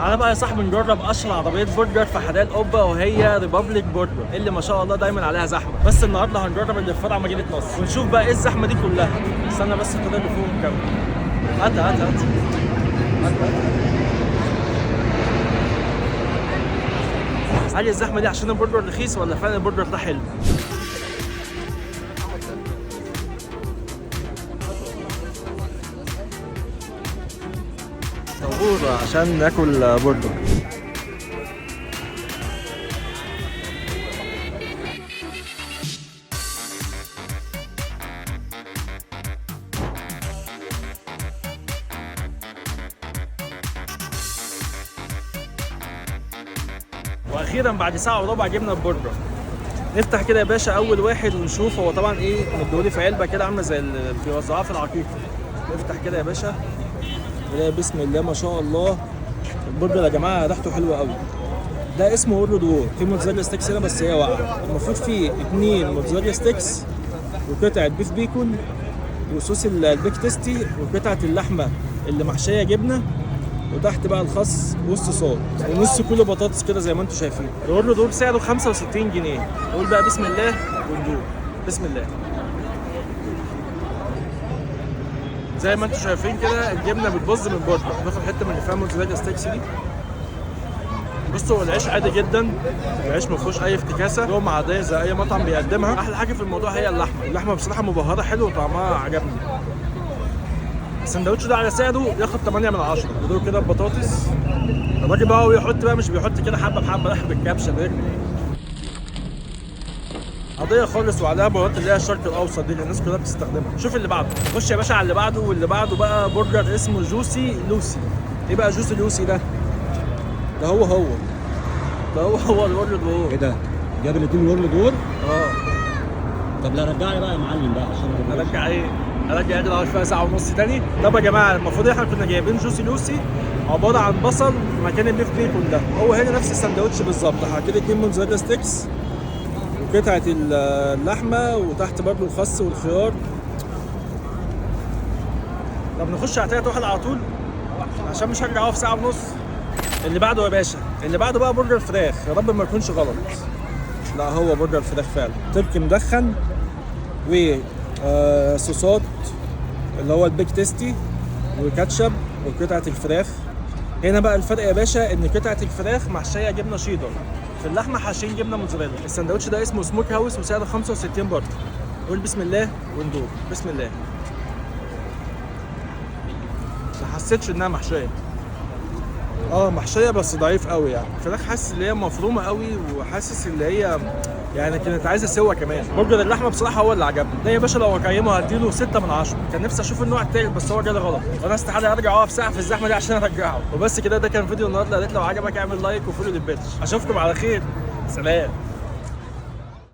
تعالى بقى يا صاحبي نجرب اشهر عربيه برجر في حدائق القبه وهي ريبابليك برجر اللي ما شاء الله دايما عليها زحمه. بس النهارده هنجرب اللي في فرع مدينه نصر ونشوف بقى ايه الزحمه دي كلها. استنى بس كده اللي فوق الكاميرا. هات. هل الزحمه دي عشان البرجر رخيص ولا فعلا البرجر ده حلو؟ طابور عشان ناكل برجر. واخيرا بعد ساعه وربع جبنا البرجر. نفتح كده يا باشا اول واحد ونشوف. هو طبعا ايه مديهولي في علبه كده عامله زي اللي بيوزعوها في العقيقه. نفتح كده يا باشا نلاقي بسم الله ما شاء الله البرجر يا جماعه ريحته حلوه قوي. ده اسمه وورلد وور. في موتزاريلا ستيكس هنا بس هي واقعه. المفروض فيه 2 موتزاريلا ستيكس وقطعه بيف بيكون وصوص البيك تيستي وقطعه اللحمه اللي محشيه جبنه وتحت بقى الخس والصوصات ونص كيلو بطاطس كده زي ما انتم شايفين. الورلد وور سعره 65 جنيه. نقول بقى بسم الله وندوق. بسم الله. زي ما انتم شايفين كده الجبنه بتبظ من البرجر. ناخد حته من اللي فيها موتزاريلا ستيكس دي. بصوا هو العيش عادي جدا، العيش ما فيهوش اي افتكاسه، لقمه عاديه زي اي مطعم بيقدمها. احلى حاجه في الموضوع هي اللحمه بصراحه مبهره حلو وطعمها عجبني. السندوتش ده على سعره ياخد 8 من 10. ودول كده ببطاطس. الراجل بقى هو يحط بقى مش بيحط كده حبه بحبه، لا بالكبشه برجل قضيه خالص. وعليها بهارات اللي هي الشرق الاوسط دي اللي الناس كلها بتستخدمها. شوف اللي بعده. خش يا باشا على اللي بعده. واللي بعده بقى برجر اسمه جوسي لوسي. ايه بقى جوسي لوسي ده؟ ده هو الورلد وور. ايه ده؟ جاب الاثنين وورلد وور؟ اه. طب لا رجعني بقى يا معلم بقى عشان ارجع ايه؟ ارجع ايه ده فيها ساعه ونص تاني؟ طب يا جماعه المفروض احنا كنا جايبين جوسي لوسي عباره عن بصل مكان البيف بيكون ده. هو هنا نفس السندوتش بالظبط. حطيت 2 موتزاريلا ستيكس وقطعه اللحمه وتحت برضه الخس والخيار. طب نخش على تالت واحد على طول عشان مش هرجع اهو في ساعه ونص. اللي بعده يا باشا، اللي بعده بقى برجر فراخ. يا رب ما يكونش غلط. لا هو برجر فراخ فعلا. تركي مدخن وصوصات اللي هو البيك تيستي وكاتشب وقطعه الفراخ. هنا بقى الفرق يا باشا ان قطعه الفراخ محشيه جبنه شيدر، في اللحمه حاشين جبنه موتزاريلا. السندوتش ده اسمه سموك هاوس وسعره 65 برضه. قول بسم الله وندوق. بسم الله. ما حسيتش انها محشيه. محشيه بس ضعيف قوي يعني. الفراخ حاسس ان هي مفرومه قوي وحاسس ان هي يعني كانت عايزه سوا كمان. برجر اللحمه بصراحه هو اللي عجبني. ده يا باشا لو هقيمه هديله 6 من 10. كان نفسي اشوف النوع التالت بس هو جالي غلط. وانا استحاله ارجع اقف ساعه في الزحمه دي عشان ارجعه. وبس كده ده كان فيديو النهارده. يا ريت لو عجبك اعمل لايك وفولو للبيج. اشوفكم على خير. سلام.